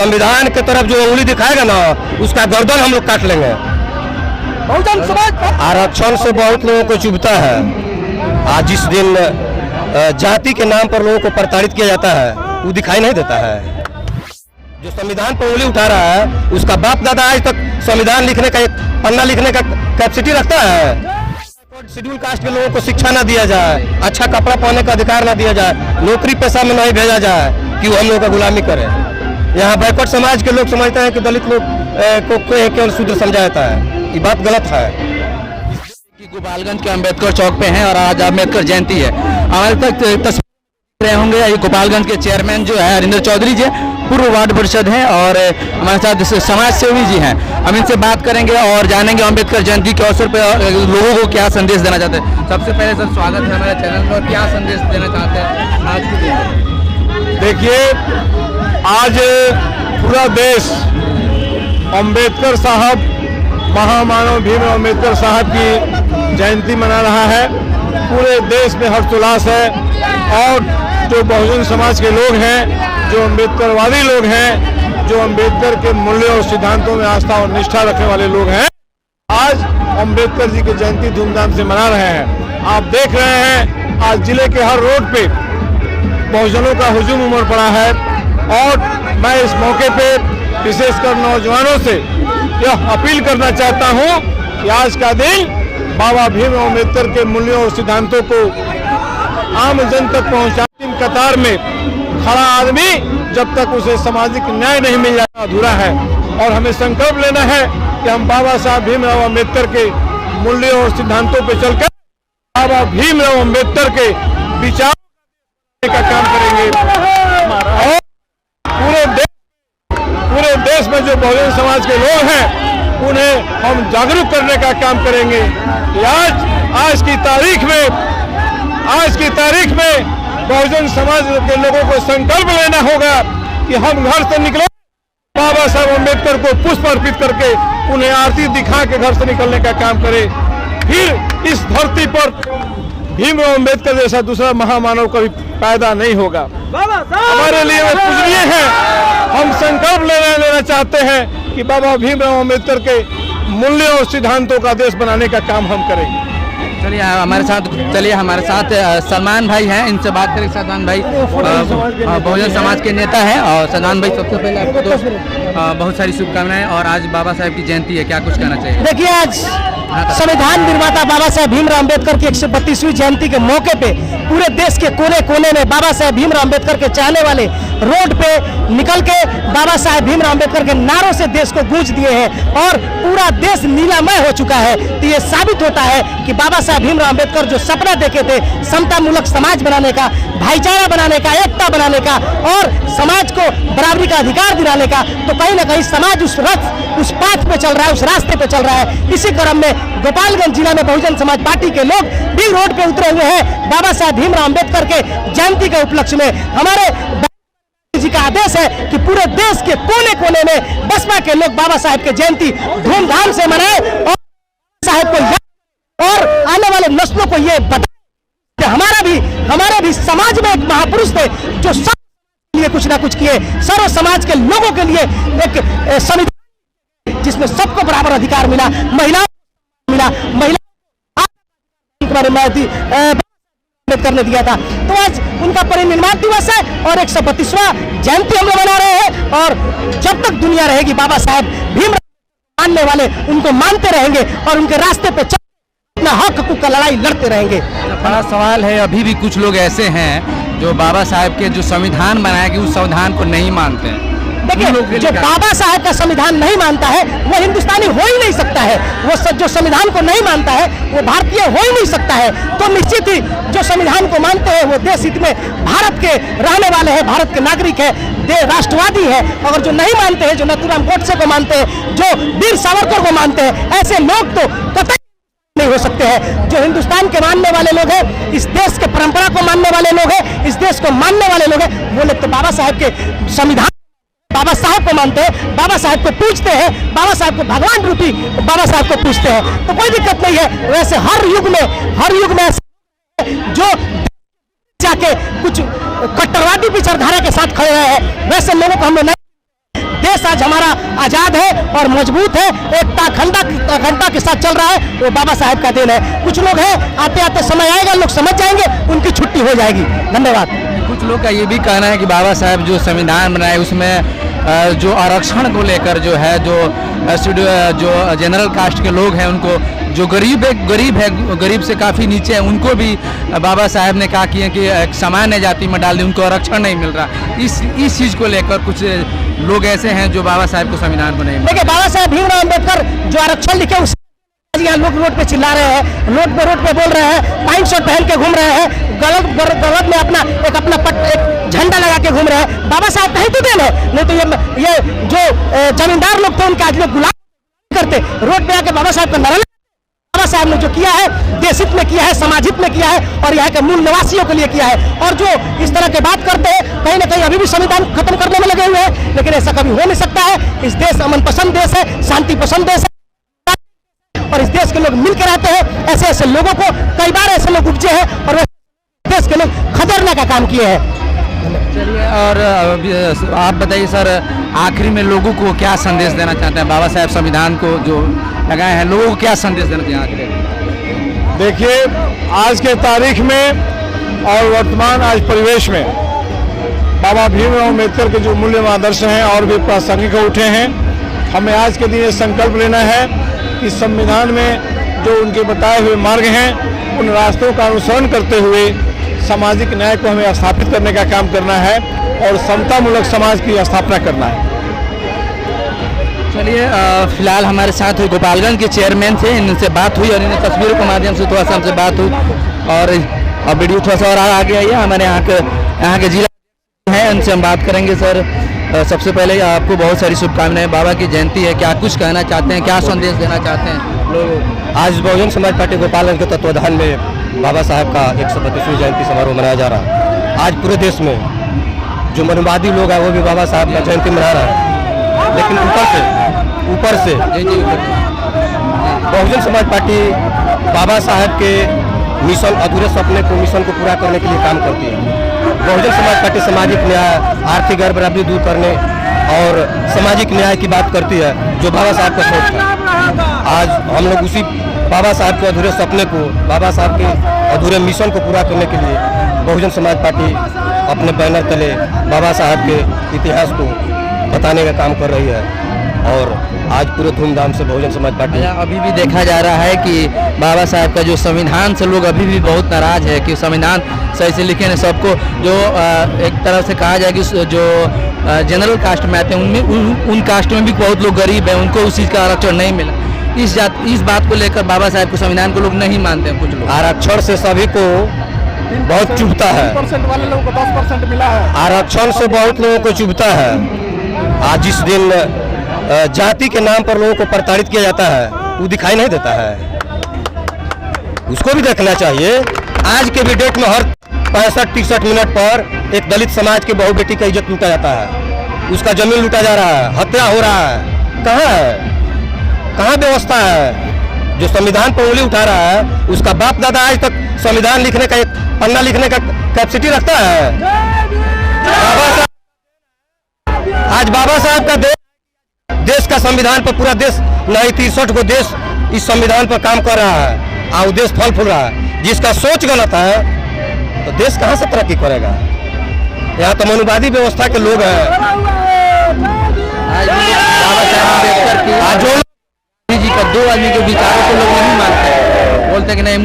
संविधान की तरफ जो उंगली दिखाएगा ना, उसका गर्दन हम लोग काट लेंगे। बहुजन समाज आरक्षण से बहुत लोगों को चुभता है। आज जिस दिन जाति के नाम पर लोगों को प्रताड़ित किया जाता है, वो दिखाई नहीं देता है। जो संविधान पर उंगली उठा रहा है, उसका बाप दादा आज तक संविधान लिखने का, एक पन्ना लिखने का कैपेसिटी रखता है। शेड्यूल कास्ट के लोगों को शिक्षा ना दिया जाए, अच्छा कपड़ा पहनने का अधिकार ना दिया जाए, नौकरी पेशा में नहीं भेजा जाए कि वो हम लोगों का गुलामी करे। यहाँ बैकवर्ड समाज के लोग समझते हैं कि दलित लोग को केवल शूद्र समझा जाता है। ये बात गलत है। गोपालगंज के अंबेडकर चौक पे हैं और आज अम्बेडकर जयंती है। हमारे तक तस्वीर रहे होंगे ये गोपालगंज के चेयरमैन जो है हरिंदर चौधरी जी, पूर्व वार्ड परिषद हैं और हमारे साथ समाज सेवी जी हैं। हम इनसे बात करेंगे और जानेंगे अम्बेडकर जयंती के अवसर पर लोगों को क्या संदेश देना चाहते हैं। सबसे पहले सर स्वागत है हमारे चैनल पर, क्या संदेश देना चाहते हैं आज के दिन? देखिए, आज पूरा देश अम्बेडकर साहब, महामानव भीमराव अम्बेडकर साहब की जयंती मना रहा है। पूरे देश में हर्षोल्लास है और जो बहुजन समाज के लोग हैं, जो अम्बेडकरवादी लोग हैं, जो अम्बेडकर के मूल्यों और सिद्धांतों में आस्था और निष्ठा रखने वाले लोग हैं, आज अम्बेडकर जी की जयंती धूमधाम से मना रहे हैं। आप देख रहे हैं आज जिले के हर रोड पे बहुजनों का हुजूम उमड़ पड़ा है और मैं इस मौके पे विशेषकर नौजवानों से यह अपील करना चाहता हूं कि आज का दिन बाबा भीमराव अम्बेडकर के मूल्यों और सिद्धांतों को आम जन तक पहुंचाने कतार में खड़ा आदमी जब तक उसे सामाजिक न्याय नहीं मिल जाता अधूरा है। और हमें संकल्प लेना है कि हम बाबा साहब भीमराव अम्बेडकर के मूल्यों और सिद्धांतों पर चलकर बाबा भीमराव अम्बेडकर के विचार का काम करेंगे और पूरे देश में जो बहुजन समाज के लोग हैं उन्हें हम जागरूक करने का काम करेंगे कि आज की तारीख में बहुजन समाज के लोगों को संकल्प लेना होगा कि हम घर से निकले, बाबा साहब अम्बेडकर को पुष्प अर्पित करके उन्हें आरती दिखा के घर से निकलने का काम करें। फिर इस धरती पर भीमराव अम्बेडकर जैसा दूसरा महामानव कभी पैदा नहीं होगा। हमारे लिए वो पूजनीय है। हम संकल्प लेना चाहते हैं कि बाबा भीमराव अम्बेडकर के मूल्यों और सिद्धांतों का देश बनाने का काम हम करेंगे। चलिए हमारे साथ सलमान भाई हैं, इनसे बात करें। सलमान भाई बहुजन समाज के नेता हैं और सलमान भाई सबसे पहले आपको तो बहुत सारी शुभकामनाएं और आज बाबा साहब की जयंती है, क्या कुछ कहना चाहिए? देखिए, आज संविधान निर्माता बाबा साहेब भीमराव अम्बेडकर की 132वीं जयंती के मौके पे पूरे देश के कोने कोने में बाबा साहेब भीमराव अम्बेडकर के चाहने वाले रोड पे निकल के बाबा साहेब भीमराव अम्बेडकर के नारों से देश को गूंज दिए हैं और पूरा देश नीलामय हो चुका है। तो ये साबित होता है कि बाबा साहेब भीमराव अम्बेडकर जो सपना देखे थे समतामूलक समाज बनाने का, भाईचारा बनाने का, एकता बनाने का और समाज को बराबरी का अधिकार दिलाने का, तो कहीं ना कहीं समाज उस पाथ पे चल रहा है, उस रास्ते पे चल रहा है। इसी क्रम में गोपालगंज जिला में बहुजन समाज पार्टी के लोग भी रोड पे उतरे हुए हैं। बाबा साहेब भीमराव अम्बेडकर के जयंती के उपलक्ष्य में हमारे जी का आदेश है कि पूरे देश के कोने कोने में बसपा के लोग बाबा साहेब के जयंती धूमधाम से मनाएं और साहेब को और आने वाले नस्लों को ये बताएं कि हमारे भी समाज में एक महापुरुष थे जो सब लिए कुछ ना कुछ किए। सर्व समाज के लोगों के लिए एक संविधान जिसमें सबको बराबर अधिकार मिला, महिला करने दिया था। तो आज उनका परिनिर्वाण दिवस है और 132वां जयंती हम लोग मना रहे हैं और जब तक दुनिया रहेगी बाबा साहेब भीमराव मानने वाले उनको मानते रहेंगे और उनके रास्ते पे अपना हक हकूक का लड़ाई लड़ते रहेंगे। बड़ा सवाल है, अभी भी कुछ लोग ऐसे हैं जो बाबा साहेब के जो संविधान बनाया गया उस संविधान को नहीं मानते हैं। देखिए, जो बाबा साहेब का संविधान नहीं मानता है वो हिंदुस्तानी हो ही नहीं सकता है। वो जो संविधान को नहीं मानता है वो भारतीय हो ही नहीं सकता है। तो निश्चित ही जो संविधान को मानते हैं वो देश हित में भारत के रहने वाले हैं, भारत के नागरिक है, राष्ट्रवादी है। और जो नहीं मानते हैं, जो नाथूराम गोडसे को मानते हैं, जो वीर सावरकर को मानते हैं, ऐसे लोग तो कतई नहीं हो सकते हैं। जो हिंदुस्तान के मानने वाले लोग हैं, इस देश के परंपरा को मानने वाले लोग हैं, इस देश को मानने वाले लोग हैं, वो लोग तो बाबा साहेब के संविधान, बाबा साहब को मानते हैं, बाबा साहब को पूजते हैं, बाबा साहब को भगवान रूपी बाबा साहब को पूजते हैं। तो कोई दिक्कत नहीं है। वैसे हर युग में जो जाके कुछ कट्टरवादी विचारधारा के साथ खड़े रहे हैं, वैसे लोगों को हम लोग नहीं। देश आज हमारा आजाद है और मजबूत है, एकता अखंडता के साथ चल रहा है, वो बाबा साहेब का देन है। कुछ लोग हैं, आते आते समय आएगा, लोग समझ जाएंगे, उनकी छुट्टी हो जाएगी। धन्यवाद। कुछ लोग का ये भी कहना है कि बाबा साहेब जो संविधान बनाए उसमें जो आरक्षण को लेकर जो है, जो जनरल कास्ट के लोग हैं, उनको जो गरीब है, गरीब से काफ़ी नीचे है, उनको भी बाबा साहेब ने कहा कि एक सामान्य जाति में डाल दी, उनको आरक्षण नहीं मिल रहा। इस चीज़ को लेकर कुछ लोग ऐसे हैं जो बाबा साहेब को संविधान बनाए। देखिए, बाबा साहेब भीमराव अम्बेडकर जो आरक्षण लिखे उस यहाँ लोग रोड पे चिल्ला रहे हैं, रोड पे बोल रहे हैं, पैंट शर्ट पहन के घूम रहे हैं, गलत में अपना एक झंडा लगा के घूम रहे हैं। बाबा साहब कहीं तो देन है, नहीं तो ये जो जमींदार लोग थे उनके आज लोग गुलाम करते, रोड पे आके बाबा साहब का नारा। बाबा साहब ने जो किया है देश हित में किया है, समाज हित में किया है और यहाँ के मूल निवासियों के लिए किया है। और जो इस तरह की बात करते हैं, कहीं ना कहीं अभी भी संविधान खत्म करने में लगे हुए हैं, लेकिन ऐसा कभी हो नहीं सकता है। इस देश अमन पसंद देश है, शांति पसंद देश है और इस देश के लोग मिलकर रहते हैं। ऐसे लोगों को कई बार ऐसे लोग उपजे हैं और देश के लोग खदेड़ने का काम किए हैं। चलिए, और आप बताइए सर, आखिरी में लोगों को क्या संदेश देना चाहते हैं? बाबा साहेब संविधान को जो लगाए हैं, लोगों को क्या संदेश देना चाहिए? देखिए, आज के तारीख में और वर्तमान आज परिवेश में बाबा भीमराव अम्बेडकर के जो मूल्य आदर्श हैं और भी प्रासंगिक हो उठे हैं। हमें आज के दिन ये संकल्प लेना है कि संविधान में जो उनके बताए हुए मार्ग हैं, उन रास्तों का अनुसरण करते हुए सामाजिक न्याय को हमें स्थापित करने का काम करना है और समतामूलक समाज की स्थापना करना है। चलिए, फिलहाल हमारे साथ गोपालगंज के चेयरमैन थे, इनसे बात हुई और इन्हें तस्वीरों के माध्यम से थोड़ा सा हमसे बात हुई और अब वीडियो थोड़ा सा और आगे आइए। हमारे यहाँ के जिला हैं, उनसे हम बात करेंगे। सर, सबसे पहले आपको बहुत सारी शुभकामनाएं, बाबा की जयंती है, क्या कुछ कहना चाहते हैं, क्या संदेश देना चाहते हैं लोग? आज बहुजन समाज पार्टी गोपालगंज के तत्वाधान में बाबा साहेब का 132वीं जयंती समारोह मनाया जा रहा है। आज पूरे देश में जो मनुवादी लोग हैं वो भी बाबा साहब का जयंती मना रहा है, लेकिन ऊपर से बहुजन समाज पार्टी बाबा साहेब के मिशन, अधूरे सपने को मिशन को पूरा करने के लिए काम करती है। बहुजन समाज पार्टी सामाजिक न्याय, आर्थिक गैर-बराबरी दूर करने और सामाजिक न्याय की बात करती है, जो बाबा साहब का सोच है। आज हम लोग उसी बाबा साहब के अधूरे सपने को, बाबा साहब के अधूरे मिशन को पूरा करने के लिए बहुजन समाज पार्टी अपने बैनर तले बाबा साहब के इतिहास को बताने का काम कर रही है और आज पूरे धूमधाम से बहुजन समाज पार्टी। अभी भी देखा जा रहा है कि बाबा साहब का जो संविधान से लोग अभी भी बहुत नाराज है कि संविधान सही से लिखे नहीं। सबको जो एक तरह से कहा जाए कि जो जनरल कास्ट में आते हैं उनमें उन कास्ट में भी बहुत लोग गरीब हैं, उनको उस चीज़ का आरक्षण नहीं मिला। इस बात को लेकर बाबा साहब के संविधान को लोग नहीं मानते हैं। कुछ लोग आरक्षण से सभी को बहुत चुभता है, 3% वाले लोगों को 10% मिला है। आरक्षण से बहुत लोगों को चुभता है। आज जिस दिन जाति के नाम पर लोगों को प्रताड़ित किया जाता है, वो दिखाई नहीं देता है, उसको भी देखना चाहिए। आज के भी डेट में हर 65-63 मिनट पर एक दलित समाज के बहू बेटी का इज्जत लूटा जाता है, उसका जमीन लूटा जा रहा है, हत्या हो रहा है। कहाँ व्यवस्था है? जो संविधान पर उंगली उठा रहा है उसका बाप दादा आज तक संविधान लिखने का, एक पन्ना लिखने का कैपेसिटी रखता है। आज बाबा साहब का देश का संविधान पर पूरा देश, नहीं 63 को देश इस संविधान पर काम कर रहा है और देश फल फूल रहा है। जिसका सोच गलत है तो देश कहाँ से तरक्की करेगा? यहाँ तो मनुवादी व्यवस्था के लोग हैं। आज जो जी का दो आदमी के विचारों को लोग नहीं मानते हैं, बोलते हैं कि नहीं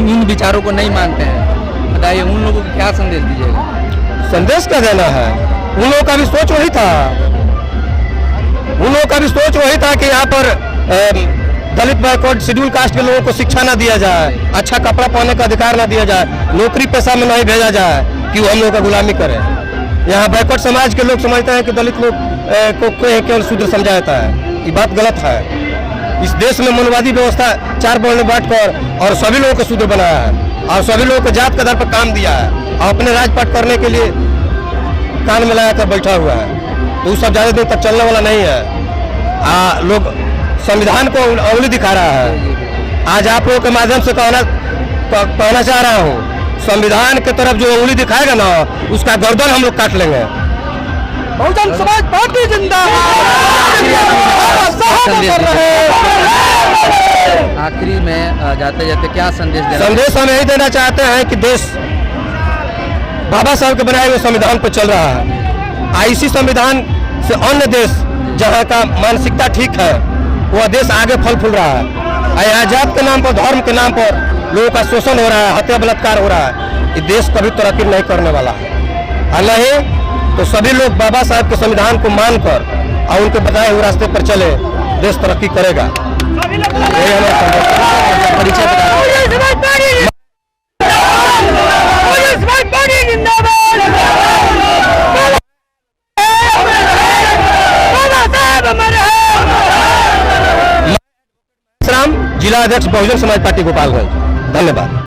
उन विचारों को नहीं मानते हैं। बताइए, उन लोगों को क्या संदेश दीजिएगा? संदेश क्या देना है? उन लोगों का भी सोच वही था, कि यहाँ पर दलित बैकवर्ड शेड्यूल कास्ट के लोगों को शिक्षा ना दिया जाए, अच्छा कपड़ा पहनने का अधिकार ना दिया जाए, नौकरी पेशा में नहीं भेजा जाए कि वो हम लोगों का गुलामी करे। यहाँ बैकवर्ड समाज के लोग समझते हैं कि दलित लोग को केवल शूद्र समझा जाता है। ये बात गलत है। इस देश में मनवादी व्यवस्था 4 वर्ण में बांटकर और सभी लोगों को शूद्र बनाया है और सभी लोगों को जात के आधार पर काम दिया है और अपने राजपाट करने के लिए कान में लगा कर बैठा हुआ है। तो वो सब ज़्यादा दिन तक चलने वाला नहीं है। लोग संविधान को उंगली दिखा रहा है। आज आप लोगों के माध्यम से कहना चाह रहा हूँ, संविधान की तरफ जो उंगली दिखाएगा ना, उसका गर्दन हम लोग काट लेंगे। बहुजन समाज पार्टी जिंदाबाद। संदेश कर रहे दीजिए? आखिरी में जाते जाते क्या संदेश देना? संदेश हम यही देना चाहते हैं कि देश बाबा साहब के बनाए हुए संविधान पर चल रहा है। इसी संविधान से अन्य देश जहाँ का मानसिकता ठीक है वह देश आगे फल फूल रहा है। आजाद के नाम पर, धर्म के नाम पर लोगों का शोषण हो रहा है, हत्या बलात्कार हो रहा है। ये देश कभी तरक्की नहीं करने वाला है। और नहीं तो सभी लोग बाबा साहब के संविधान को मानकर और उनके बताए हुए रास्ते पर चले, देश तरक्की करेगा। यही हमारा संदेश है। परिचय बता जिला अध्यक्ष बहुजन समाज पार्टी गोपालगंज। धन्यवाद।